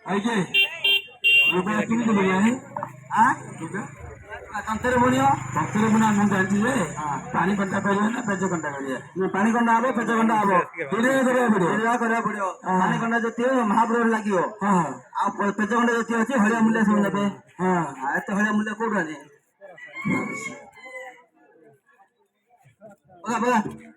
ऐके रुपया तुम्ही तो बोलिया है हाँ रुपया तंत्र बोलियो भक्तरे बुना मन जानती है पानी कंटा पहले ना पेजो कंटा पहले पानी कंडा आबो पेट कंडा आबो धीरे धीरे बढ़ो एरिया करे पड़ियो पानी कंडा जति महाप्रभु लागियो हाँ आ पेट कंडा जति अछि हरिया मूल्य सब नेबे हाँ आ एते हरिया मूल्य कोड आने बगा बगा